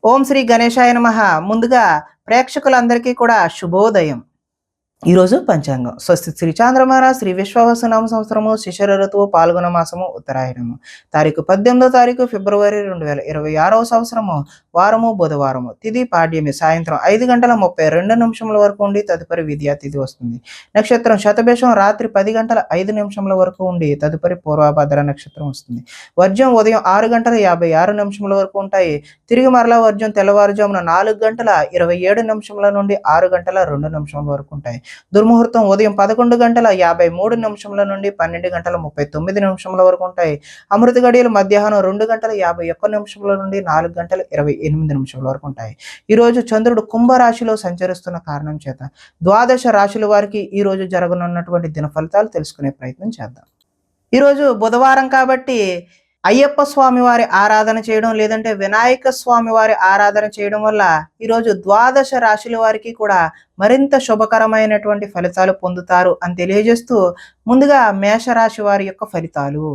ఓం శ్రీ గణేశాయ నమః. ముందుగా ప్రేక్షకులందరికీ కూడా శుభోదయం. ఈరోజు పంచాంగం స్వస్తి శ్రీ చాంద్రమాన శ్రీ విశ్వావసునామ సంవత్సరము శిశిర ఋతువు పాల్గొన మాసము ఉత్తరాయణము తారీఖు 18వ తారీఖు ఫిబ్రవరి 2026వ సంవత్సరము వారము బుధవారము తిథి పాడ్యమి సాయంత్రం 5:32 వరకు ఉండి తదుపరి విద్యా తిథి వస్తుంది. నక్షత్రం శతభిషం రాత్రి 10:05 వరకు ఉండి తదుపరి పూర్వభద్ర నక్షత్రం వస్తుంది. వర్జం ఉదయం 6:56 వరకు ఉంటాయి. తిరిగి మరలా వర్జం తెల్లవారుజామున 4:27 నుండి 6:02 వరకు ఉంటాయి. దుర్ముహూర్తం ఉదయం 11:53 నుండి 12:39 వరకు ఉంటాయి. అమృత గడియలు మధ్యాహ్నం 2:51 నుండి 4:28 వరకు ఉంటాయి. ఈరోజు చంద్రుడు కుంభరాశిలో సంచరిస్తున్న కారణం చేత ద్వాదశ రాశుల వారికి ఈరోజు జరగనున్నటువంటి దిన ఫలితాలు తెలుసుకునే ప్రయత్నం చేద్దాం. ఈరోజు బుధవారం కాబట్టి అయ్యప్ప స్వామి వారి ఆరాధన చేయడం లేదంటే వినాయక స్వామి వారి ఆరాధన చేయడం వల్ల ఈరోజు ద్వాదశ రాశుల వారికి కూడా మరింత శుభకరమైనటువంటి ఫలితాలు పొందుతారు అని తెలియజేస్తూ ముందుగా మేషరాశి వారి యొక్క ఫలితాలు.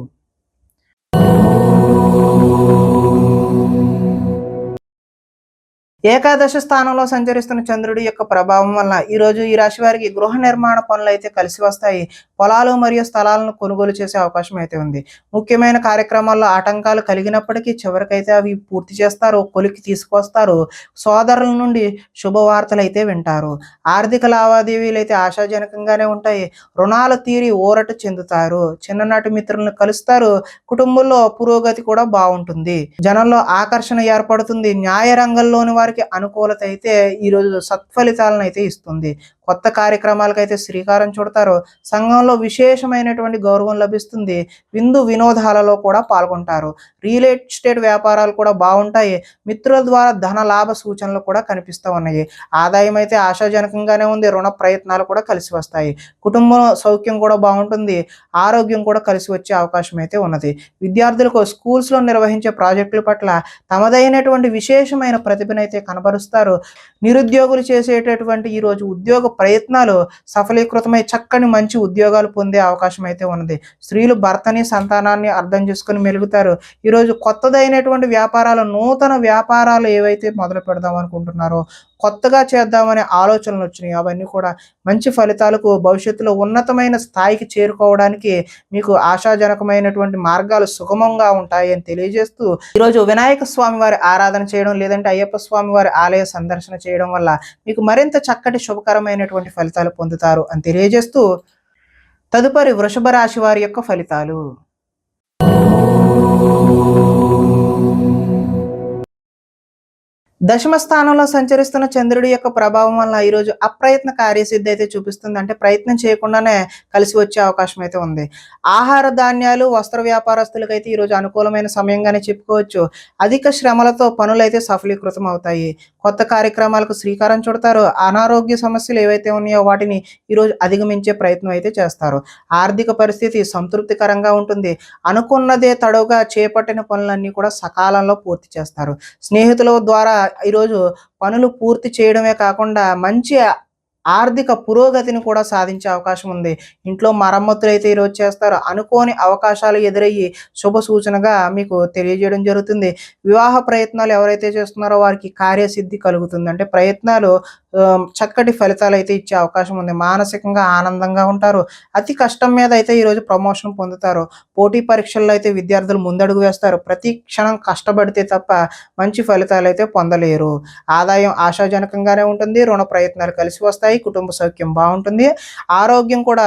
ఏకాదశ స్థానంలో సంచరిస్తున్న చంద్రుడి యొక్క ప్రభావం వలన ఈరోజు ఈ రాశి వారికి గృహ నిర్మాణ పనులు అయితే కలిసి వస్తాయి. పొలాలు మరియు స్థలాలను కొనుగోలు చేసే అవకాశం అయితే ఉంది. ముఖ్యమైన కార్యక్రమాల్లో ఆటంకాలు కలిగినప్పటికీ చివరికైతే అవి పూర్తి చేస్తారు, కొలికి తీసుకొస్తారు. సోదరుల నుండి శుభవార్తలు అయితే వింటారు. ఆర్థిక లావాదేవీలు అయితే ఆశాజనకంగానే ఉంటాయి. రుణాలు తీరి ఊరట చెందుతారు. చిన్ననాటి మిత్రులను కలుస్తారు. కుటుంబంలో పురోగతి కూడా బాగుంటుంది. జనంలో ఆకర్షణ ఏర్పడుతుంది. న్యాయ రంగంలోని వారికి అనుకూలత అయితే ఈరోజు సత్ఫలితాలను అయితే ఇస్తుంది. కొత్త కార్యక్రమాలకైతే శ్రీకారం చుడతారు. సంఘంలో విశేషమైనటువంటి గౌరవం లభిస్తుంది. విందు వినోదాలలో కూడా పాల్గొంటారు. రియల్ ఎస్టేట్ వ్యాపారాలు కూడా బాగుంటాయి. మిత్రుల ద్వారా ధన లాభ సూచనలు కూడా కనిపిస్తూ ఉన్నాయి. ఆదాయం అయితే ఆశాజనకంగానే ఉంది. రుణ ప్రయత్నాలు కూడా కలిసి వస్తాయి. కుటుంబం సౌఖ్యం కూడా బాగుంటుంది. ఆరోగ్యం కూడా కలిసి వచ్చే అవకాశం అయితే ఉన్నది. విద్యార్థులకు స్కూల్స్లో నిర్వహించే ప్రాజెక్టుల పట్ల తమదైనటువంటి విశేషమైన ప్రతిభనైతే కనబరుస్తారు. నిరుద్యోగులు చేసేటటువంటి ఈరోజు ఉద్యోగ ప్రయత్నాలు సఫలీకృతమై చక్కని మంచి ఉద్యోగాలు పొందే అవకాశం అయితే ఉన్నది. స్త్రీలు భర్తని సంతానాన్ని అర్థం చేసుకుని మెలుగుతారు. ఈరోజు కొత్తదైనటువంటి వ్యాపారాలు, నూతన వ్యాపారాలు ఏవైతే మొదలు పెడదాం అనుకుంటున్నారో, కొత్తగా చేద్దామనే ఆలోచనలు వచ్చినాయి, అవన్నీ కూడా మంచి ఫలితాలకు భవిష్యత్తులో ఉన్నతమైన స్థాయికి చేరుకోవడానికి మీకు ఆశాజనకమైనటువంటి మార్గాలు సుగమంగా ఉంటాయి అని తెలియజేస్తూ ఈరోజు వినాయక స్వామి వారి ఆరాధన చేయడం లేదంటే అయ్యప్ప స్వామి వారి ఆలయ సందర్శన చేయడం వల్ల మీకు మరింత చక్కటి శుభకరమైనటువంటి ఫలితాలు పొందుతారు అని తెలియజేస్తూ తదుపరి వృషభ రాశి వారి యొక్క ఫలితాలు. దశమ స్థానంలో సంచరిస్తున్న చంద్రుడి యొక్క ప్రభావం వల్ల ఈరోజు అప్రయత్న కార్యసిద్ధి అయితే చూపిస్తుంది. అంటే ప్రయత్నం చేయకుండానే కలిసి వచ్చే అవకాశం అయితే ఉంది. ఆహార ధాన్యాలు వస్త్ర వ్యాపారస్తులకు అయితే ఈరోజు అనుకూలమైన సమయంగానే చెప్పుకోవచ్చు. అధిక శ్రమలతో పనులు అయితే సఫలీకృతం అవుతాయి. కొత్త కార్యక్రమాలకు శ్రీకారం చుడతారు. అనారోగ్య సమస్యలు ఏవైతే ఉన్నాయో వాటిని ఈరోజు అధిగమించే ప్రయత్నం అయితే చేస్తారు. ఆర్థిక పరిస్థితి సంతృప్తికరంగా ఉంటుంది. అనుకున్నదే తడవుగా చేపట్టిన పనులన్నీ కూడా సకాలంలో పూర్తి చేస్తారు. స్నేహితుల ద్వారా ఈరోజు పనులు పూర్తి చేయడమే కాకుండా మంచి ఆర్థిక పురోగతిని కూడా సాధించే అవకాశం ఉంది. ఇంట్లో మరమ్మతులు అయితే ఈరోజు చేస్తారు. అనుకోని అవకాశాలు ఎదురయ్యి శుభ సూచనగా మీకు తెలియజేయడం జరుగుతుంది. వివాహ ప్రయత్నాలు ఎవరైతే చేస్తున్నారో వారికి కార్యసిద్ధి కలుగుతుంది. అంటే ప్రయత్నాలు చక్కటి ఫలితాలు అయితే ఇచ్చే అవకాశం ఉంది. మానసికంగా ఆనందంగా ఉంటారు. అతి కష్టం మీద అయితే ఈరోజు ప్రమోషన్ పొందుతారు. పోటీ పరీక్షల్లో అయితే విద్యార్థులు ముందడుగు వేస్తారు. ప్రతి క్షణం కష్టపడితే తప్ప మంచి ఫలితాలు అయితే పొందలేరు. ఆదాయం ఆశాజనకంగానే ఉంటుంది. రుణ ప్రయత్నాలు కలిసి వస్తాయి. కుటుంబ సౌఖ్యం బాగుంటుంది. ఆరోగ్యం కూడా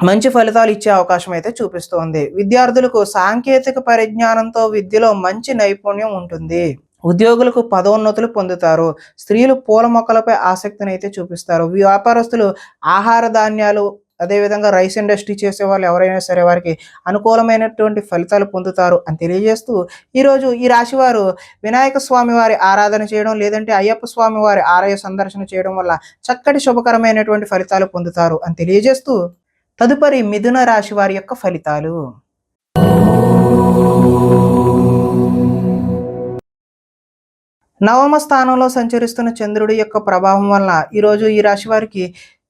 మంచి ఫలితాలు ఇచ్చే అవకాశం అయితే చూపిస్తోంది. విద్యార్థులకు సాంకేతిక పరిజ్ఞానంతో విద్యలో మంచి నైపుణ్యం ఉంటుంది. ఉద్యోగులకు పదోన్నతులు పొందుతారు. స్త్రీలు పూల మొక్కలపై ఆసక్తిని అయితే చూపిస్తారు. వ్యాపారస్తులు ఆహార ధాన్యాలు అదేవిధంగా రైస్ ఇండస్ట్రీ చేసే వాళ్ళు ఎవరైనా సరే వారికి అనుకూలమైనటువంటి ఫలితాలు పొందుతారు అని తెలియజేస్తూ ఈరోజు ఈ రాశి వారు వినాయక స్వామి వారి ఆరాధన చేయడం లేదంటే అయ్యప్ప స్వామి వారి ఆలయ సందర్శన చేయడం వల్ల చక్కటి శుభకరమైనటువంటి ఫలితాలు పొందుతారు అని తెలియజేస్తూ తదుపరి మిథున రాశి వారి యొక్క ఫలితాలు. నవమ స్థానంలో సంచరిస్తున్న చంద్రుడి యొక్క ప్రభావం వల్ల ఈరోజు ఈ రాశి వారికి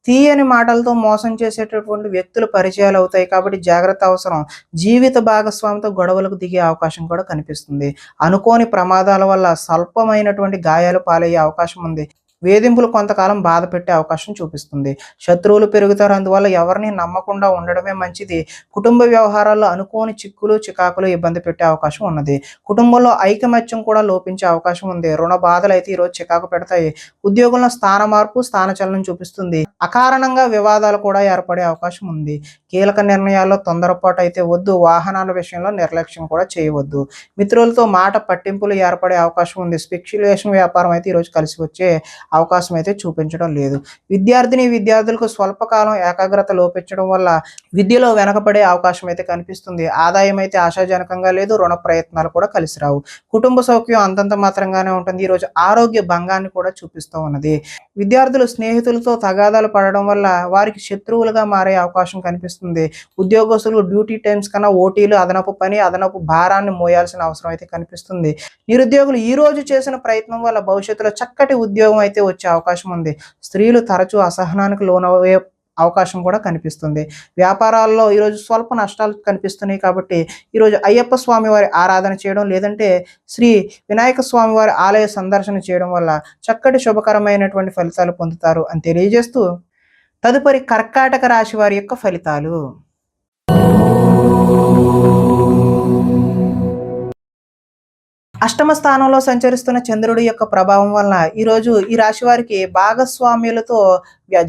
తీయని మాటలతో మోసం చేసేటటువంటి వ్యక్తులు పరిచయాలు అవుతాయి కాబట్టి జాగ్రత్త అవసరం. జీవిత భాగస్వామితో గొడవలకు దిగే అవకాశం కూడా కనిపిస్తుంది. అనుకోని ప్రమాదాల వల్ల స్వల్పమైనటువంటి గాయాలు పాలయ్యే అవకాశం ఉంది. వేధింపులు కొంతకాలం బాధ పెట్టే అవకాశం చూపిస్తుంది. శత్రువులు పెరుగుతారు. అందువల్ల ఎవరిని నమ్మకుండా ఉండడమే మంచిది. కుటుంబ వ్యవహారాల్లో అనుకోని చిక్కులు, చికాకులు ఇబ్బంది పెట్టే అవకాశం ఉన్నది. కుటుంబంలో ఐకమత్యం కూడా లోపించే అవకాశం ఉంది. రుణ బాధలు అయితే ఈరోజు చికాకు పెడతాయి. ఉద్యోగంలో స్థాన మార్పు, స్థానచలనం చూపిస్తుంది. అకారణంగా వివాదాలు కూడా ఏర్పడే అవకాశం ఉంది. కీలక నిర్ణయాల్లో తొందరపాటు అయితే వద్దు. వాహనాల విషయంలో నిర్లక్ష్యం కూడా చేయవద్దు. మిత్రులతో మాట పట్టింపులు ఏర్పడే అవకాశం ఉంది. స్పెక్యులేషన్ వ్యాపారం అయితే ఈరోజు కలిసి వచ్చే అవకాశం అయితే చూపించడం లేదు. విద్యార్థులకు స్వల్పకాలం ఏకాగ్రత లోపించడం వల్ల విద్యలో వెనకబడే అవకాశం అయితే కనిపిస్తుంది. ఆదాయం అయితే ఆశాజనకంగా లేదు. రుణ ప్రయత్నాలు కూడా కలిసి రావు. కుటుంబ సౌఖ్యం అంతంత మాత్రంగానే ఉంటుంది. ఈరోజు ఆరోగ్య భంగాన్ని కూడా చూపిస్తూ ఉన్నది. విద్యార్థులు స్నేహితులతో తగాదాలు పడడం వల్ల వారికి శత్రువులుగా మారే అవకాశం కనిపిస్తుంది. ఉద్యోగస్తులు డ్యూటీ టైమ్స్ కన్నా ఓటీలు, అదనపు పని, అదనపు భారాన్ని మోయాల్సిన అవసరం అయితే కనిపిస్తుంది. నిరుద్యోగులు ఈ రోజు చేసిన ప్రయత్నం వల్ల భవిష్యత్తులో చక్కటి ఉద్యోగం అయితే వచ్చే అవకాశం ఉంది. స్త్రీలు తరచూ అసహనానికి లోనయ్యే అవకాశం కూడా కనిపిస్తుంది. వ్యాపారాల్లో ఈరోజు స్వల్ప నష్టాలు కనిపిస్తున్నాయి కాబట్టి ఈరోజు అయ్యప్ప స్వామి వారి ఆరాధన చేయడం, లేదంటే శ్రీ వినాయక స్వామి వారి ఆలయ సందర్శన చేయడం వల్ల చక్కటి శుభకరమైనటువంటి ఫలితాలు పొందుతారు అని తెలియజేస్తూ తదుపరి కర్కాటక రాశి వారి యొక్క ఫలితాలు. అష్టమ స్థానంలో సంచరిస్తున్న చంద్రుడి యొక్క ప్రభావం వలన ఈరోజు ఈ రాశి వారికి భాగస్వామ్యులతో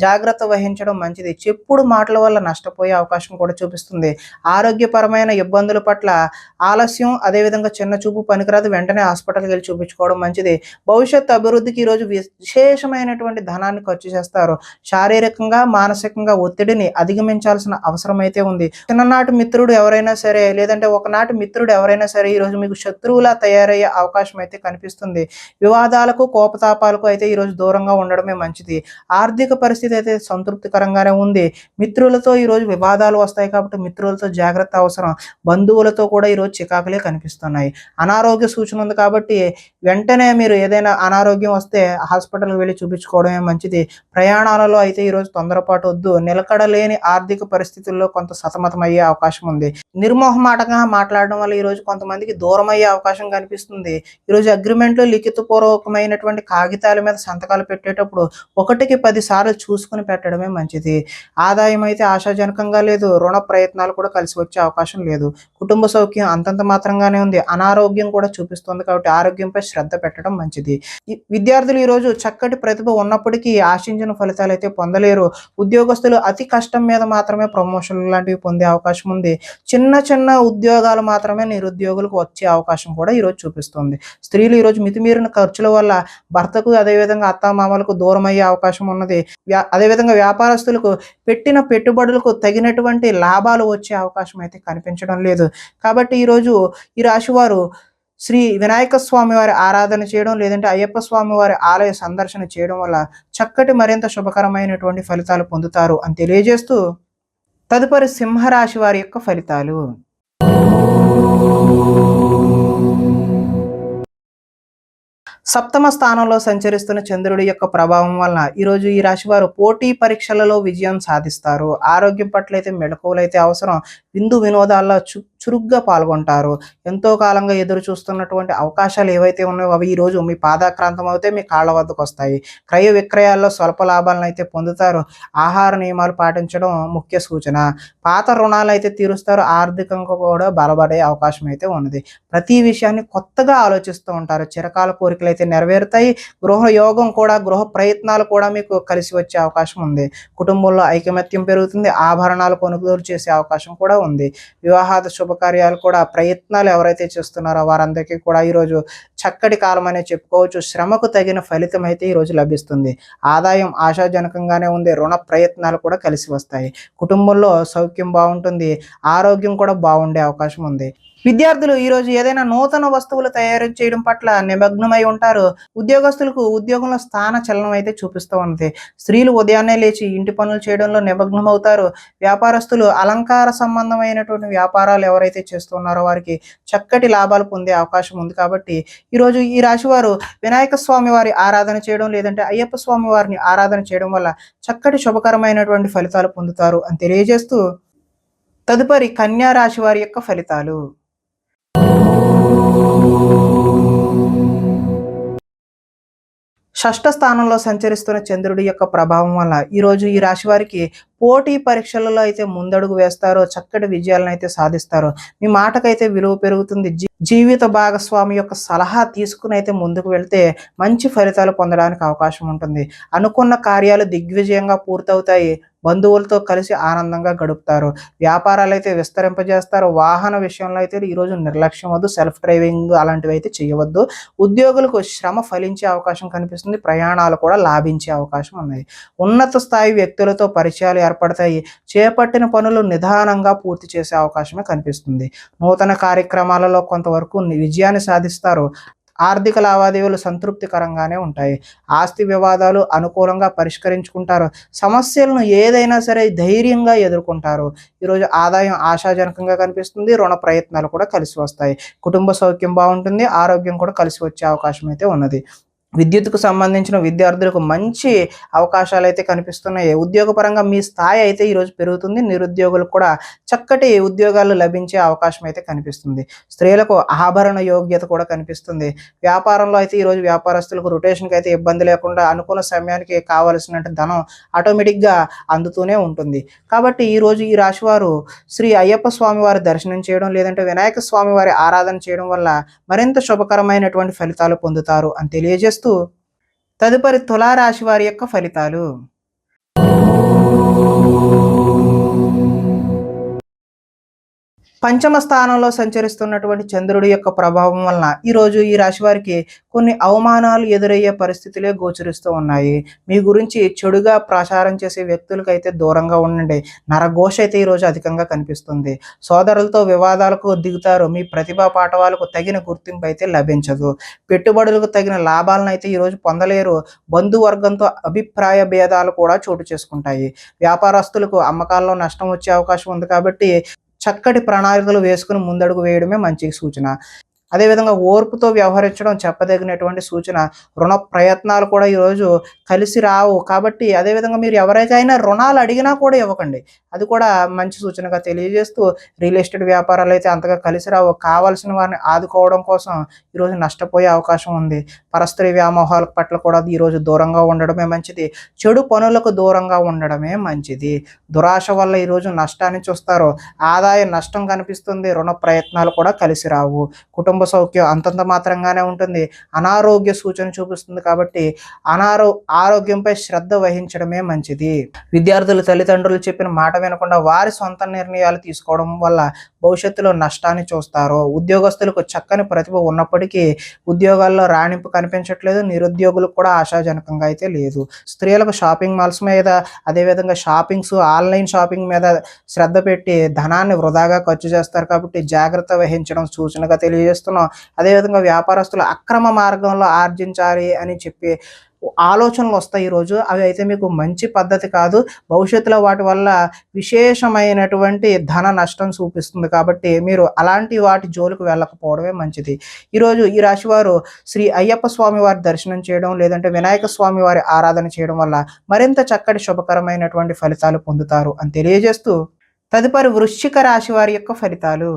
జాగ్రత్త వహించడం మంచిది. చెప్పుడు మాటల వల్ల నష్టపోయే అవకాశం కూడా చూపిస్తుంది. ఆరోగ్యపరమైన ఇబ్బందుల పట్ల ఆలస్యం, అదేవిధంగా చిన్న చూపు పనికిరాదు. వెంటనే హాస్పిటల్కి వెళ్ళి చూపించుకోవడం మంచిది. భవిష్యత్తు అభివృద్ధికి ఈరోజు విశేషమైనటువంటి ధనాన్ని ఖర్చు చేస్తారు. శారీరకంగా, మానసికంగా ఒత్తిడిని అధిగమించాల్సిన అవసరం అయితే ఉంది. చిన్ననాటి మిత్రుడు ఎవరైనా సరే, లేదంటే ఒకనాటి మిత్రుడు ఎవరైనా సరే ఈరోజు మీకు శత్రువులా తయారయ్యే అవకాశం అయితే కనిపిస్తుంది. వివాదాలకు, కోపతాపాలకు అయితే ఈరోజు దూరంగా ఉండడమే మంచిది. ఆర్థిక పరిస్థితి అయితే సంతృప్తికరంగానే ఉంది. మిత్రులతో ఈరోజు వివాదాలు వస్తాయి కాబట్టి మిత్రులతో జాగ్రత్త అవసరం. బంధువులతో కూడా ఈరోజు చికాకులే కనిపిస్తున్నాయి. అనారోగ్య సూచన ఉంది కాబట్టి వెంటనే మీరు ఏదైనా అనారోగ్యం వస్తే హాస్పిటల్కి వెళ్ళి చూపించుకోవడమే మంచిది. ప్రయాణాలలో అయితే ఈరోజు తొందరపాటు వద్దు. నిలకడలేని ఆర్థిక పరిస్థితుల్లో కొంత సతమతమయ్యే అవకాశం ఉంది. నిర్మోహమాటంగా మాట్లాడడం వల్ల ఈరోజు కొంతమందికి దూరం అయ్యే అవకాశం కనిపిస్తుంది. ఈరోజు అగ్రిమెంట్లో లిఖితపూర్వకమైనటువంటి కాగితాల మీద సంతకాలు పెట్టేటప్పుడు 1కి 10 సార్లు చూసుకుని పెట్టడమే మంచిది. ఆదాయం అయితే ఆశాజనకంగా లేదు. రుణ ప్రయత్నాలు కూడా కలిసి వచ్చే అవకాశం లేదు. కుటుంబ సౌఖ్యం అంతంత మాత్రంగానే ఉంది. అనారోగ్యం కూడా చూపిస్తుంది కాబట్టి ఆరోగ్యంపై శ్రద్ధ పెట్టడం మంచిది. విద్యార్థులు ఈరోజు చక్కటి ప్రతిభ ఉన్నప్పటికీ ఆశించిన ఫలితాలు అయితే పొందలేరు. ఉద్యోగస్తులు అతి కష్టం మీద మాత్రమే ప్రమోషన్లు లాంటివి పొందే అవకాశం ఉంది. చిన్న చిన్న ఉద్యోగాలు మాత్రమే నిరుద్యోగులకు వచ్చే అవకాశం కూడా ఈరోజు చూపిస్తుంది. స్త్రీలు ఈరోజు మితిమీరిన ఖర్చుల వల్ల భర్తకు, అదేవిధంగా అత్తామామలకు దూరం అయ్యే అవకాశం ఉన్నది. అదేవిధంగా వ్యాపారస్తులకు పెట్టిన పెట్టుబడులకు తగినటువంటి లాభాలు వచ్చే అవకాశం అయితే కనిపించడం లేదు. కాబట్టి ఈరోజు ఈ రాశి వారు శ్రీ వినాయక స్వామి వారి ఆరాధన చేయడం, లేదంటే అయ్యప్ప స్వామి వారి ఆలయ సందర్శన చేయడం వల్ల చక్కటి మరింత శుభకరమైనటువంటి ఫలితాలు పొందుతారు అని తెలియజేస్తూ తదుపరి సింహరాశి వారి యొక్క ఫలితాలు. సప్తమ స్థానంలో సంచరిస్తున్న చంద్రుడి యొక్క ప్రభావం వలన ఈరోజు ఈ రాశి వారు పోటీ పరీక్షలలో విజయం సాధిస్తారు. ఆరోగ్యం పట్ల అయితే మెళకువలైతే అవసరం. విందు వినోదాల్లో చురుగ్గా పాల్గొంటారు. ఎంతో కాలంగా ఎదురు చూస్తున్నటువంటి అవకాశాలు ఏవైతే ఉన్నాయో అవి ఈరోజు మీ పాదాక్రాంతం అవుతే మీ కాళ్ళ వద్దకు వస్తాయి. క్రయ విక్రయాల్లో స్వల్ప లాభాలను అయితే పొందుతారు. ఆహార నియమాలు పాటించడం ముఖ్య సూచన. పాత రుణాలు అయితే తీరుస్తారు. ఆర్థికంగా కూడా బలపడే అవకాశం అయితే ఉన్నది. ప్రతి విషయాన్ని కొత్తగా ఆలోచిస్తూ ఉంటారు. చిరకాల కోరికలు అయితే నెరవేరుతాయి. గృహయోగం కూడా, గృహ ప్రయత్నాలు కూడా మీకు కలిసి వచ్చే అవకాశం ఉంది. కుటుంబంలో ఐకమత్యం పెరుగుతుంది. ఆభరణాలు కొనుగోలు చేసే అవకాశం కూడా ఉంది. వివాహాద శుభకార్యాలు కూడా ప్రయత్నాలు ఎవరైతే చేస్తున్నారో వారందరికీ కూడా ఈరోజు చక్కటి కాలం అనే చెప్పుకోవచ్చు. శ్రమకు తగిన ఫలితం అయితే ఈరోజు లభిస్తుంది. ఆదాయం ఆశాజనకంగానే ఉంది. రుణ ప్రయత్నాలు కూడా కలిసి వస్తాయి. కుటుంబంలో సౌఖ్యం బాగుంటుంది. ఆరోగ్యం కూడా బాగుండే అవకాశం ఉంది. విద్యార్థులు ఈరోజు ఏదైనా నూతన వస్తువులు తయారు చేయడం పట్ల నిమగ్నమై ఉంటారు. ఉద్యోగస్తులకు ఉద్యోగంలో స్థాన చలనం అయితే చూపిస్తూ ఉంది. స్త్రీలు ఉదయాన్నే లేచి ఇంటి పనులు చేయడంలో నిమగ్నమవుతారు. వ్యాపారస్తులు అలంకార సంబంధమైనటువంటి వ్యాపారాలు ఎవరైతే చేస్తున్నారో వారికి చక్కటి లాభాలు పొందే అవకాశం ఉంది. కాబట్టి ఈరోజు ఈ రాశి వారు వినాయక స్వామి వారి ఆరాధన చేయడం లేదంటే అయ్యప్ప స్వామి వారిని ఆరాధన చేయడం వల్ల చక్కటి శుభకరమైనటువంటి ఫలితాలు పొందుతారు అని తెలియజేస్తూ తదుపరి కన్యా రాశి వారి యొక్క ఫలితాలు. షష్ఠ స్థానంలో సంచరిస్తున్న చంద్రుడి యొక్క ప్రభావం వల్ల ఈరోజు ఈ రాశి వారికి పోటీ పరీక్షలలో అయితే ముందడుగు వేస్తారో, చక్కటి విజయాలను అయితే సాధిస్తారో, మీ మాటకైతే విలువ పెరుగుతుంది. జీవిత భాగస్వామి యొక్క సలహా తీసుకుని అయితే ముందుకు వెళ్తే మంచి ఫలితాలు పొందడానికి అవకాశం ఉంటుంది. అనుకున్న కార్యాలు దిగ్విజయంగా పూర్తవుతాయి. బంధువులతో కలిసి ఆనందంగా గడుపుతారు. వ్యాపారాలు అయితే విస్తరింపజేస్తారు. వాహన విషయంలో అయితే ఈరోజు నిర్లక్ష్యం వద్దు. సెల్ఫ్ డ్రైవింగ్ అలాంటివి అయితే చేయవద్దు. ఉద్యోగులకు శ్రమ ఫలించే అవకాశం కనిపిస్తుంది. ప్రయాణాలు కూడా లాభించే అవకాశం ఉన్నాయి. ఉన్నత స్థాయి వ్యక్తులతో పరిచయాలు ఏర్పడతాయి. చేపట్టిన పనులు నిదానంగా పూర్తి చేసే అవకాశమే కనిపిస్తుంది. నూతన కార్యక్రమాలలో కొంతవరకు విజయాన్ని సాధిస్తారు. ఆర్థిక లావాదేవీలు సంతృప్తికరంగానే ఉంటాయి. ఆస్తి వివాదాలు అనుకూలంగా పరిష్కరించుకుంటారు. సమస్యలను ఏదైనా సరే ధైర్యంగా ఎదుర్కొంటారు. ఈరోజు ఆదాయం ఆశాజనకంగా కనిపిస్తుంది. రుణ ప్రయత్నాలు కూడా కలిసి వస్తాయి. కుటుంబ సౌఖ్యం బాగుంటుంది. ఆరోగ్యం కూడా కలిసి వచ్చే అవకాశం అయితే ఉన్నది. విద్యుత్కు సంబంధించిన విద్యార్థులకు మంచి అవకాశాలు అయితే కనిపిస్తున్నాయి. ఉద్యోగపరంగా మీ స్థాయి అయితే ఈరోజు పెరుగుతుంది. నిరుద్యోగులకు కూడా చక్కటి ఉద్యోగాలు లభించే అవకాశం అయితే కనిపిస్తుంది. స్త్రీలకు ఆభరణ యోగ్యత కూడా కనిపిస్తుంది. వ్యాపారంలో అయితే ఈరోజు వ్యాపారస్తులకు రొటేషన్కి అయితే ఇబ్బంది లేకుండా అనుకున్న సమయానికి కావలసిన ధనం ఆటోమేటిక్గా అందుతూనే ఉంటుంది. కాబట్టి ఈరోజు ఈ రాశివారు శ్రీ అయ్యప్ప స్వామి వారి దర్శనం చేయడం లేదంటే వినాయక స్వామి వారి ఆరాధన చేయడం వల్ల మరింత శుభకరమైనటువంటి ఫలితాలు పొందుతారు అని తెలియజేస్తూ తదుపరి తులారాశి వారి యొక్క ఫలితాలు. పంచమ స్థానంలో సంచరిస్తున్నటువంటి చంద్రుడి యొక్క ప్రభావం వలన ఈరోజు ఈ రాశి వారికి కొన్ని అవమానాలు ఎదురయ్యే పరిస్థితులే గోచరిస్తూ ఉన్నాయి. మీ గురించి చెడుగా ప్రచారం చేసే వ్యక్తులకైతే దూరంగా ఉండండి. నరఘోష అయితే ఈరోజు అధికంగా కనిపిస్తుంది. సోదరులతో వివాదాలకు దిగుతారు. మీ ప్రతిభా పాఠవాలకు తగిన గుర్తింపు అయితే లభించదు. పెట్టుబడులకు తగిన లాభాలను అయితే ఈరోజు పొందలేరు. బంధువర్గంతో అభిప్రాయ భేదాలు కూడా చోటు చేసుకుంటాయి. వ్యాపారస్తులకు అమ్మకాల్లో నష్టం వచ్చే అవకాశం ఉంది. కాబట్టి చక్కటి ప్రణాళికలు వేసుకుని ముందడుగు వేయడమే మంచి సూచన. అదేవిధంగా ఓర్పుతో వ్యవహరించడం చెప్పదగినటువంటి సూచన. రుణ ప్రయత్నాలు కూడా ఈరోజు కలిసి రావు. కాబట్టి అదేవిధంగా మీరు ఎవరికైనా రుణాలు అడిగినా కూడా ఇవ్వకండి. అది కూడా మంచి సూచనగా తెలియజేస్తూ రియల్ ఎస్టేట్ వ్యాపారాలు అయితే అంతగా కలిసి రావు. కావాల్సిన వారిని ఆదుకోవడం కోసం ఈరోజు నష్టపోయే అవకాశం ఉంది. పరస్త్రీ వ్యామోహాల పట్ల కూడా ఈరోజు దూరంగా ఉండడమే మంచిది. చెడు పనులకు దూరంగా ఉండడమే మంచిది. దురాశ వల్ల ఈరోజు నష్టాన్ని చూస్తారు. ఆదాయ నష్టం కనిపిస్తుంది. రుణ ప్రయత్నాలు కూడా కలిసి రావు. కుటుంబ సౌఖ్యం అంతంత మాత్రంగానే ఉంటుంది. అనారోగ్య సూచన చూపిస్తుంది. కాబట్టి ఆరోగ్యంపై శ్రద్ధ వహించడమే మంచిది. విద్యార్థులు తల్లిదండ్రులు చెప్పిన మాట వినకుండా వారి సొంత నిర్ణయాలు తీసుకోవడం వల్ల భవిష్యత్తులో నష్టాన్ని చూస్తారు. ఉద్యోగస్తులకు చక్కని ప్రతిభ ఉన్నప్పటికీ ఉద్యోగాల్లో రాణింపు కనిపించట్లేదు. నిరుద్యోగులకు కూడా ఆశాజనకంగా అయితే లేదు. స్త్రీలకు షాపింగ్ మాల్స్ మీద అదేవిధంగా ఆన్లైన్ షాపింగ్ మీద శ్రద్ధ పెట్టి ధనాన్ని వృధాగా ఖర్చు చేస్తారు. కాబట్టి జాగ్రత్త వహించడం సూచనగా తెలియజేస్తున్నాం. అదేవిధంగా వ్యాపారస్తులు అక్రమ మార్గంలో ఆర్జించాలి అని చెప్పి ఆలోచనలు వస్తాయి ఈరోజు. అవి అయితే మీకు మంచి పద్ధతి కాదు. భవిష్యత్తులో వాటి వల్ల విశేషమైనటువంటి ధన నష్టం చూపిస్తుంది. కాబట్టి మీరు అలాంటి వాటి జోలికి వెళ్ళకపోవడమే మంచిది. ఈరోజు ఈ రాశి వారు శ్రీ అయ్యప్ప స్వామి వారి దర్శనం చేయడం లేదంటే వినాయక స్వామి వారి ఆరాధన చేయడం వల్ల మరింత చక్కటి శుభకరమైనటువంటి ఫలితాలు పొందుతారు అని తెలియజేస్తూ తదుపరి వృశ్చిక రాశి వారి యొక్క ఫలితాలు.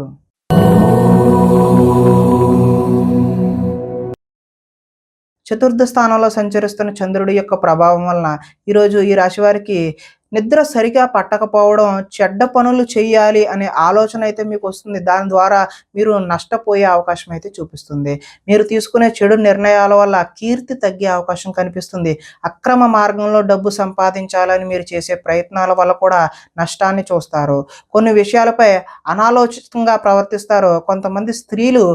చతుర్థ స్థానంలో సంచరిస్తున్న చంద్రుడి యొక్క ప్రభావం వలన ఈరోజు ఈ రాశి వారికి నిద్ర సరిగా పట్టకపోవడం, చెడ్డ పనులు చేయాలి అనే ఆలోచన అయితే మీకు వస్తుంది. దాని ద్వారా మీరు నష్టపోయే అవకాశం అయితే చూపిస్తుంది. మీరు తీసుకునే చెడు నిర్ణయాల వల్ల కీర్తి తగ్గే అవకాశం కనిపిస్తుంది. అక్రమ మార్గంలో డబ్బు సంపాదించాలని మీరు చేసే ప్రయత్నాల వల్ల కూడా నష్టాన్ని చూస్తారు. కొన్ని విషయాలపై అనాలోచితంగా ప్రవర్తిస్తారు. కొంతమంది స్త్రీలు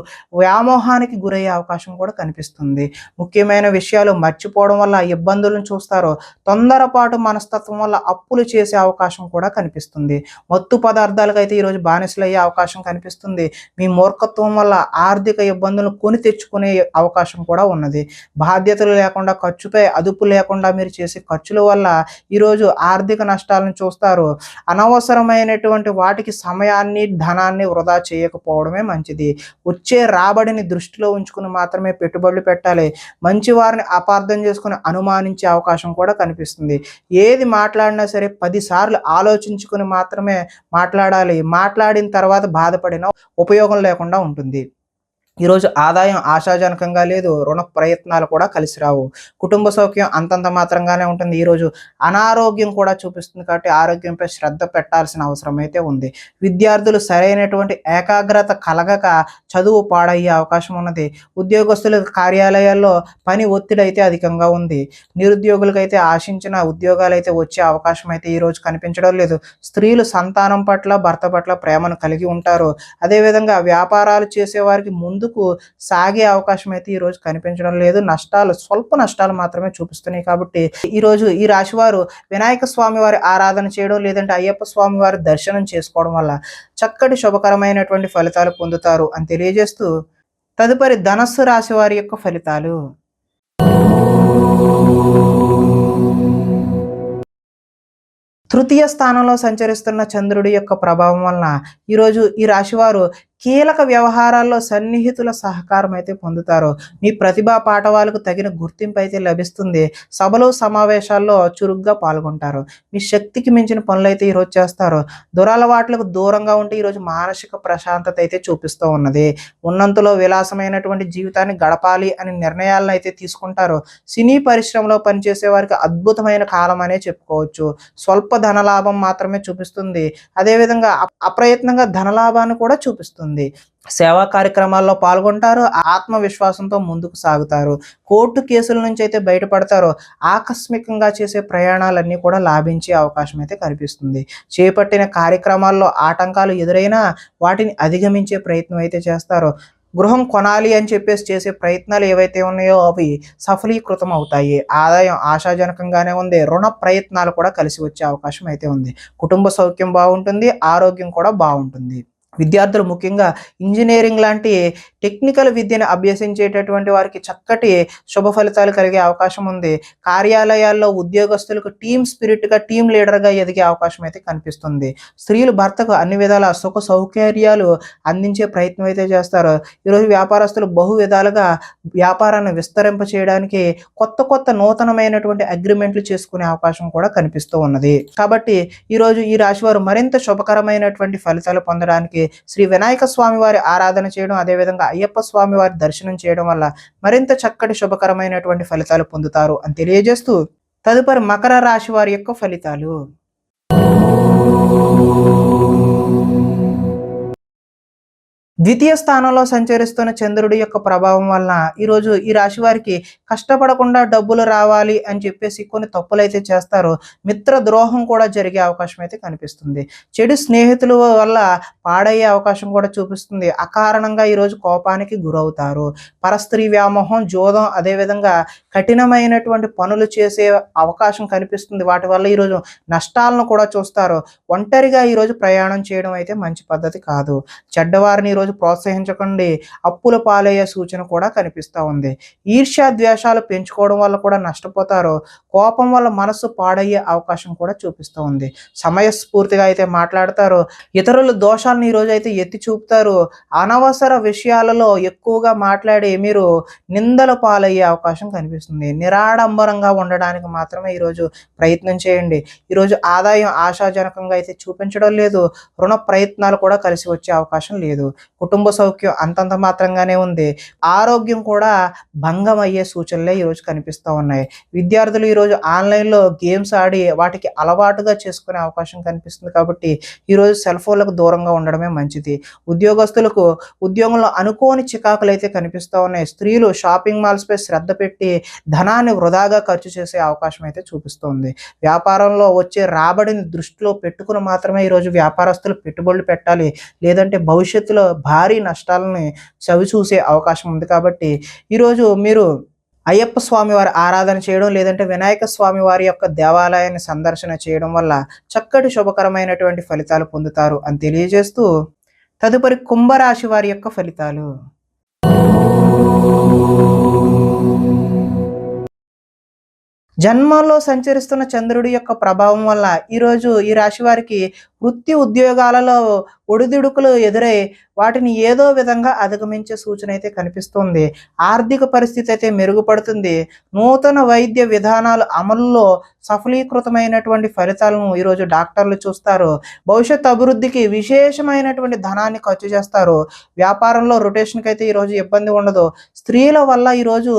వ్యామోహానికి గురయ్యే అవకాశం కూడా కనిపిస్తుంది. ముఖ్యమైన విషయాలు మర్చిపోవడం వల్ల ఇబ్బందులను చూస్తారు. తొందరపాటు మనస్తత్వం వల్ల అప్పులు చేసే అవకాశం కూడా కనిపిస్తుంది. మత్తు పదార్థాలకైతే ఈరోజు బానిసలయ్యే అవకాశం కనిపిస్తుంది. మీ మూర్ఖత్వం వల్ల ఆర్థిక ఇబ్బందులను కొని తెచ్చుకునే అవకాశం కూడా ఉన్నది. బాధ్యతలు లేకుండా, ఖర్చుపై అదుపు లేకుండా మీరు చేసే ఖర్చుల వల్ల ఈరోజు ఆర్థిక నష్టాలను చూస్తారు. అనవసరమైనటువంటి వాటికి సమయాన్ని, ధనాన్ని వృధా చేయకపోవడమే మంచిది. వచ్చే రాబడిని దృష్టిలో ఉంచుకుని మాత్రమే పెట్టుబడులు పెట్టాలి. మంచి వారిని అపార్థం చేసుకుని అనుమానించే అవకాశం కూడా కనిపిస్తుంది. ఏది మాట్లాడినా సరే 10 సార్లు ఆలోచించుకుని మాత్రమే మాట్లాడాలి. మాట్లాడిన తర్వాత బాధపడినా ఉపయోగం లేకుండా ఉంటుంది. ఈరోజు ఆదాయం ఆశాజనకంగా లేదు. రుణ ప్రయత్నాలు కూడా కలిసి రావు. కుటుంబ సౌఖ్యం అంతంత మాత్రంగానే ఉంటుంది. ఈరోజు అనారోగ్యం కూడా చూపిస్తుంది కాబట్టి ఆరోగ్యంపై శ్రద్ధ పెట్టాల్సిన అవసరం అయితే ఉంది. విద్యార్థులు సరైనటువంటి ఏకాగ్రత కలగక చదువు పాడయ్యే అవకాశం ఉన్నది. ఉద్యోగస్తుల కార్యాలయాల్లో పని ఒత్తిడి అయితే అధికంగా ఉంది. నిరుద్యోగులకైతే ఆశించిన ఉద్యోగాలు అయితే వచ్చే అవకాశం అయితే ఈరోజు కనిపించడం లేదు. స్త్రీలు సంతానం పట్ల, భర్త పట్ల ప్రేమను కలిగి ఉంటారు. అదేవిధంగా వ్యాపారాలు చేసేవారికి ముందుకు సాగే అవకాశం అయితే ఈరోజు కనిపించడం లేదు. స్వల్ప నష్టాలు మాత్రమే చూపిస్తున్నాయి. కాబట్టి ఈరోజు ఈ రాశి వారు వినాయక స్వామి వారి ఆరాధన చేయడం, లేదంటే అయ్యప్ప స్వామి వారి దర్శనం చేసుకోవడం వల్ల చక్కటి శుభకరమైనటువంటి ఫలితాలు పొందుతారు అని తెలియజేస్తూ, తదుపరి ధనస్సు రాశి వారి యొక్క ఫలితాలు. తృతీయ స్థానంలో సంచరిస్తున్న చంద్రుడి యొక్క ప్రభావం వలన ఈరోజు ఈ రాశివారు కీలక వ్యవహారాల్లో సన్నిహితుల సహకారం అయితే పొందుతారు. మీ ప్రతిభా పాఠవాలకు తగిన గుర్తింపు అయితే లభిస్తుంది. సభలు, సమావేశాల్లో చురుగ్గా పాల్గొంటారు. మీ శక్తికి మించిన పనులు అయితే ఈరోజు చేస్తారు. దురలవాట్లకు దూరంగా ఉంటే ఈరోజు మానసిక ప్రశాంతత అయితే చూపిస్తూ ఉన్నది. ఉన్నంతలో విలాసమైనటువంటి జీవితాన్ని గడపాలి అని నిర్ణయాలను అయితే తీసుకుంటారు. సినీ పరిశ్రమలో పనిచేసే వారికి అద్భుతమైన కాలం అనే చెప్పుకోవచ్చు. స్వల్ప ధనలాభం మాత్రమే చూపిస్తుంది. అదేవిధంగా అప్రయత్నంగా ధనలాభాన్ని కూడా చూపిస్తుంది. సేవా కార్యక్రమాల్లో పాల్గొంటారు. ఆత్మవిశ్వాసంతో ముందుకు సాగుతారు. కోర్టు కేసుల నుంచి అయితే బయటపడతారు. ఆకస్మికంగా చేసే ప్రయాణాలన్నీ కూడా లాభించే అవకాశం అయితే కనిపిస్తుంది. చేపట్టిన కార్యక్రమాల్లో ఆటంకాలు ఎదురైనా వాటిని అధిగమించే ప్రయత్నం అయితే చేస్తారు. గృహం కొనాలి అని చెప్పేసి చేసే ప్రయత్నాలు ఏవైతే ఉన్నాయో అవి సఫలీకృతం అవుతాయి. ఆదాయం ఆశాజనకంగానే ఉంది. రుణ ప్రయత్నాలు కూడా కలిసి వచ్చే అవకాశం అయితే ఉంది. కుటుంబ సౌఖ్యం బాగుంటుంది. ఆరోగ్యం కూడా బాగుంటుంది. విద్యార్థులు ముఖ్యంగా ఇంజనీరింగ్ లాంటి టెక్నికల్ విద్యను అభ్యసించేటటువంటి వారికి చక్కటి శుభ ఫలితాలు కలిగే అవకాశం ఉంది. కార్యాలయాల్లో ఉద్యోగస్తులకు టీమ్ స్పిరిట్గా, టీమ్ లీడర్గా ఎదిగే అవకాశం అయితే కనిపిస్తుంది. స్త్రీలు భర్తకు అన్ని విధాల సుఖ సౌకర్యాలు అందించే ప్రయత్నం అయితే చేస్తారు. ఈరోజు వ్యాపారస్తులు బహు విధాలుగా వ్యాపారాన్ని విస్తరింప చేయడానికి కొత్త నూతనమైనటువంటి అగ్రిమెంట్లు చేసుకునే అవకాశం కూడా కనిపిస్తూ ఉన్నది. కాబట్టి ఈరోజు ఈ రాశి వారు మరింత శుభకరమైనటువంటి ఫలితాలు పొందడానికి శ్రీ వినాయక స్వామి వారి ఆరాధన చేయడం, అదేవిధంగా అయ్యప్ప స్వామి వారి దర్శనం చేయడం వల్ల మరింత చక్కటి శుభకరమైనటువంటి ఫలితాలు పొందుతారు అని తెలియజేస్తూ, తదుపరి మకర రాశి వారి యొక్క ఫలితాలు. ద్వితీయ స్థానంలో సంచరిస్తున్న చంద్రుడి యొక్క ప్రభావం వలన ఈరోజు ఈ రాశి వారికి కష్టపడకుండా డబ్బులు రావాలి అని చెప్పేసి కొన్ని తప్పులైతే చేస్తారు. మిత్ర ద్రోహం కూడా జరిగే అవకాశం అయితే కనిపిస్తుంది. చెడు స్నేహితుల వల్ల పాడయ్యే అవకాశం కూడా చూపిస్తుంది. అకారణంగా ఈరోజు కోపానికి గురవుతారు. పరస్త్రీ వ్యామోహం, జోదం, అదేవిధంగా కఠినమైనటువంటి పనులు చేసే అవకాశం కనిపిస్తుంది. వాటి వల్ల ఈరోజు నష్టాలను కూడా చూస్తారు. ఒంటరిగా ఈరోజు ప్రయాణం చేయడం అయితే మంచి పద్ధతి కాదు. చెడ్డవారిని ఈరోజు ప్రోత్సహించకండి. అప్పుల పాలయ్యే సూచన కూడా కనిపిస్తూ ఉంది. ఈర్ష్యా ద్వేషాలు పెంచుకోవడం వల్ల కూడా నష్టపోతారు. కోపం వల్ల మనసు పాడయ్యే అవకాశం కూడా చూపిస్తూ ఉంది. సమయస్ఫూర్తిగా అయితే మాట్లాడతారు. ఇతరుల దోషాలను ఈరోజు అయితే ఎత్తి చూపుతారు. అనవసర విషయాలలో ఎక్కువగా మాట్లాడి మీరు నిందల పాలయ్యే అవకాశం కనిపిస్తుంది. నిరాడంబరంగా ఉండడానికి మాత్రమే ఈరోజు ప్రయత్నం చేయండి. ఈరోజు ఆదాయం ఆశాజనకంగా అయితే చూపించడం లేదు. రుణ ప్రయత్నాలు కూడా కలిసి వచ్చే అవకాశం లేదు. కుటుంబ సౌఖ్యం అంతంత మాత్రంగానే ఉంది. ఆరోగ్యం కూడా భంగం అయ్యే సూచనలే ఈరోజు కనిపిస్తూ ఉన్నాయి. విద్యార్థులు ఈరోజు ఆన్లైన్లో గేమ్స్ ఆడి వాటికి అలవాటుగా చేసుకునే అవకాశం కనిపిస్తుంది. కాబట్టి ఈరోజు సెల్ ఫోన్లకు దూరంగా ఉండడమే మంచిది. ఉద్యోగస్తులకు ఉద్యోగంలో అనుకోని చికాకులు అయితే కనిపిస్తూ ఉన్నాయి. స్త్రీలు షాపింగ్ మాల్స్పై శ్రద్ధ పెట్టి ధనాన్ని వృధాగా ఖర్చు చేసే అవకాశం అయితే చూపిస్తుంది. వ్యాపారంలో వచ్చే రాబడిని దృష్టిలో పెట్టుకుని మాత్రమే ఈరోజు వ్యాపారస్తులు పెట్టుబడులు పెట్టాలి. లేదంటే భవిష్యత్తులో భారీ నష్టాలని చవిచూసే అవకాశం ఉంది. కాబట్టి ఈరోజు మీరు అయ్యప్ప స్వామి వారి ఆరాధన చేయడం లేదంటే వినాయక స్వామి వారి యొక్క దేవాలయాన్ని సందర్శన చేయడం వల్ల చక్కటి శుభకరమైనటువంటి ఫలితాలు పొందుతారు అని తెలియజేస్తూ తదుపరి కుంభరాశి వారి యొక్క ఫలితాలు. జన్మంలో సంచరిస్తున్న చంద్రుడి యొక్క ప్రభావం వల్ల ఈరోజు ఈ రాశి వారికి వృత్తి ఉద్యోగాలలో ఒడిదుడుకులు ఎదురై వాటిని ఏదో విధంగా అధిగమించే సూచన అయితే కనిపిస్తుంది. ఆర్థిక పరిస్థితి అయితే మెరుగుపడుతుంది. నూతన వైద్య విధానాలు అమలులో సఫలీకృతమైనటువంటి ఫలితాలను ఈరోజు డాక్టర్లు చూస్తారు. భవిష్యత్ అభివృద్ధికి విశేషమైనటువంటి ధనాన్ని ఖర్చు చేస్తారు. వ్యాపారంలో రొటేషన్కి అయితే ఈరోజు ఇబ్బంది ఉండదు. స్త్రీల వల్ల ఈరోజు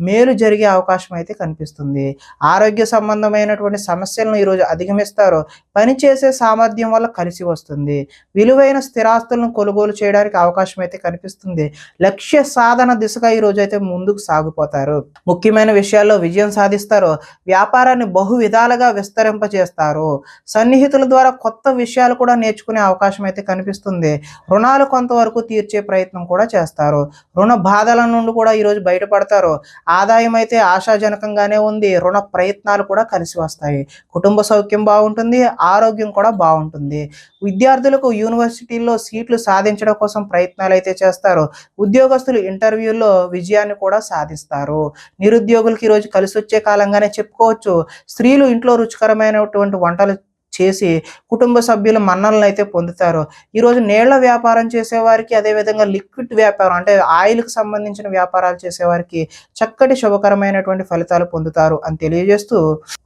మేలు జరిగే అవకాశం అయితే కనిపిస్తుంది. ఆరోగ్య సంబంధమైనటువంటి సమస్యలను ఈరోజు అధిగమిస్తారు. పనిచేసే సామర్థ్యం వల్ల కలిసి వస్తుంది. విలువైన స్థిరాస్తులను కొనుగోలు చేయడానికి అవకాశం అయితే కనిపిస్తుంది. లక్ష్య సాధన దిశగా ఈ రోజు అయితే ముందుకు సాగిపోతారు. ముఖ్యమైన విషయాల్లో విజయం సాధిస్తారు. వ్యాపారాన్ని బహు విధాలుగా విస్తరింపజేస్తారు. సన్నిహితుల ద్వారా కొత్త విషయాలు కూడా నేర్చుకునే అవకాశం అయితే కనిపిస్తుంది. రుణాలు కొంతవరకు తీర్చే ప్రయత్నం కూడా చేస్తారు. రుణ బాధల నుండి కూడా ఈరోజు బయటపడతారు. ఆదాయం అయితే ఆశాజనకంగానే ఉంది. రుణ ప్రయత్నాలు కూడా కలిసి వస్తాయి. కుటుంబ సౌఖ్యం బాగుంటుంది. ఆరోగ్యం కూడా బాగుంటుంది. విద్యార్థులకు యూనివర్సిటీల్లో సీట్లు సాధించడం కోసం ప్రయత్నాలు అయితే చేస్తారు. ఉద్యోగస్తులు ఇంటర్వ్యూల్లో విజయాన్ని కూడా సాధిస్తారు. నిరుద్యోగులకి ఈరోజు కలిసి వచ్చే కాలంగానే చెప్పుకోవచ్చు. స్త్రీలు ఇంట్లో రుచికరమైనటువంటి వంటలు చేసి కుటుంబ సభ్యుల మన్ననలు అయితే పొందుతారు. ఈరోజు నీళ్ల వ్యాపారం చేసేవారికి, అదేవిధంగా లిక్విడ్ వ్యాపారం అంటే ఆయిల్కి సంబంధించిన వ్యాపారాలు చేసేవారికి చక్కటి శుభకరమైనటువంటి ఫలితాలు పొందుతారు అని తెలియజేస్తూ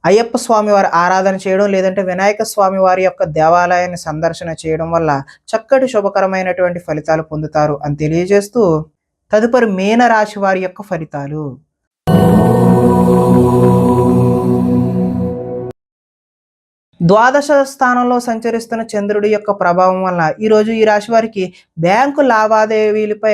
అయ్యప్ప స్వామి వారి ఆరాధన చేయడం లేదంటే వినాయక స్వామి వారి యొక్క దేవాలయాన్ని సందర్శన చేయడం వల్ల చక్కటి శుభకరమైనటువంటి ఫలితాలు పొందుతారు అని తెలియజేస్తూ తదుపరి మీన రాశి వారి యొక్క ఫలితాలు. ద్వాదశ స్థానంలో సంచరిస్తున్న చంద్రుడి యొక్క ప్రభావం వల్ల ఈరోజు ఈ రాశి వారికి బ్యాంకు లావాదేవీలపై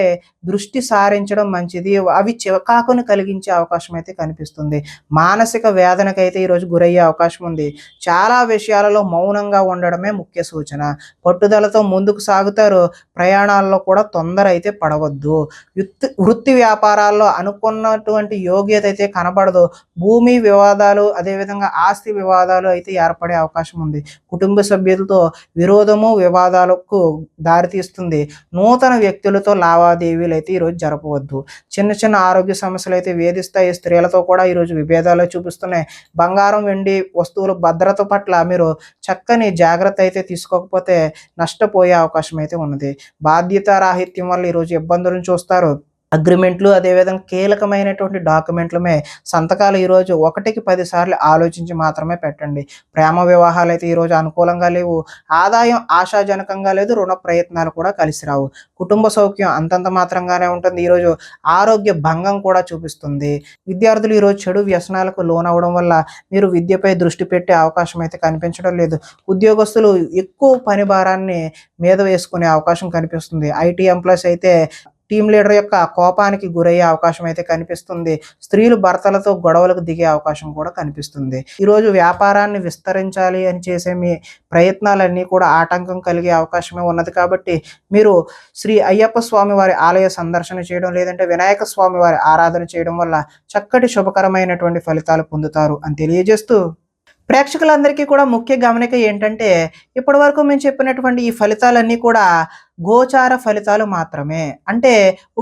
దృష్టి సారించడం మంచిది. అవి చికాకును కలిగించే అవకాశం అయితే కనిపిస్తుంది. మానసిక వేదనకైతే ఈరోజు గురయ్యే అవకాశం ఉంది. చాలా విషయాలలో మౌనంగా ఉండడమే ముఖ్య సూచన. పట్టుదలతో ముందుకు సాగుతారు. ప్రయాణాల్లో కూడా తొందర అయితే పడవద్దు. వృత్తి వ్యాపారాల్లో అనుకున్నటువంటి యోగ్యత అయితే కనబడదు. భూమి వివాదాలు, అదేవిధంగా ఆస్తి వివాదాలు అయితే ఏర్పడే అవకాశం ఉంది. కుటుంబ సభ్యులతో విరోధము, వివాదాలకు దారితీస్తుంది. నూతన వ్యక్తులతో లావాదేవీలు అయితే ఈరోజు జరపవద్దు. చిన్న చిన్న ఆరోగ్య సమస్యలు అయితే వేధిస్తాయి. స్త్రీలతో కూడా ఈరోజు విభేదాలు చూపిస్తున్నాయి. బంగారం, వెండి వస్తువుల భద్రత పట్ల మీరు చక్కని జాగ్రత్త అయితే తీసుకోకపోతే నష్టపోయే అవకాశం అయితే ఉన్నది. బాధ్యతారాహిత్యం వల్ల ఈరోజు ఇబ్బందులను చూస్తారు. అగ్రిమెంట్లు, అదేవిధంగా కీలకమైనటువంటి డాక్యుమెంట్లమే సంతకాలు ఈరోజు 1కి 10 సార్లు ఆలోచించి మాత్రమే పెట్టండి. ప్రేమ వివాహాలు అయితే ఈరోజు అనుకూలంగా లేవు. ఆదాయం ఆశాజనకంగా లేదు. రుణ ప్రయత్నాలు కూడా కలిసి రావు. కుటుంబ సౌఖ్యం అంతంత మాత్రంగానే ఉంటుంది. ఈరోజు ఆరోగ్య భంగం కూడా చూపిస్తుంది. విద్యార్థులు ఈరోజు చెడు వ్యసనాలకు లోనవడం వల్ల మీరు విద్యపై దృష్టి పెట్టే అవకాశం అయితే కనిపించడం లేదు. ఉద్యోగస్తులు ఎక్కువ పని భారాన్ని మీద వేసుకునే అవకాశం కనిపిస్తుంది. ఐటీ ఎంప్లాయీస్ అయితే టీం లీడర్ యొక్క కోపానికి గురయ్యే అవకాశం అయితే కనిపిస్తుంది. స్త్రీలు భర్తలతో గొడవలకు దిగే అవకాశం కూడా కనిపిస్తుంది. ఈరోజు వ్యాపారాన్ని విస్తరించాలి అని చేసే మీ ప్రయత్నాలన్నీ కూడా ఆటంకం కలిగే అవకాశమే ఉన్నది. కాబట్టి మీరు శ్రీ అయ్యప్ప స్వామి వారి ఆలయ సందర్శన చేయడం లేదంటే వినాయక స్వామి వారి ఆరాధన చేయడం వల్ల చక్కటి శుభకరమైనటువంటి ఫలితాలు పొందుతారు అని తెలియజేస్తూ ప్రేక్షకులందరికీ కూడా ముఖ్య గమనిక ఏంటంటే ఇప్పటి వరకు మేము చెప్పినటువంటి ఈ ఫలితాలన్నీ కూడా గోచార ఫలితాలు మాత్రమే. అంటే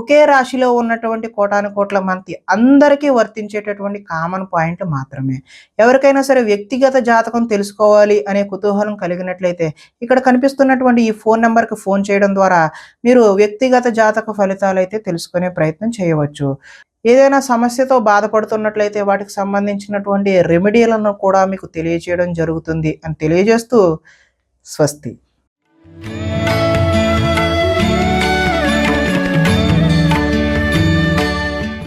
ఒకే రాశిలో ఉన్నటువంటి కోటాను కోట్ల మంది అందరికీ వర్తించేటటువంటి కామన్ పాయింట్ మాత్రమే. ఎవరికైనా సరే వ్యక్తిగత జాతకం తెలుసుకోవాలి అనే కుతూహలం కలిగినట్లయితే ఇక్కడ కనిపిస్తున్నటువంటి ఈ ఫోన్ నెంబర్కి ఫోన్ చేయడం ద్వారా మీరు వ్యక్తిగత జాతక ఫలితాలు అయితే తెలుసుకునే ప్రయత్నం చేయవచ్చు. ఏదైనా సమస్యతో బాధపడుతున్నట్లయితే వాటికి సంబంధించినటువంటి రెమెడీలను కూడా మీకు తెలియజేయడం జరుగుతుంది అని తెలియజేస్తూ స్వస్తి.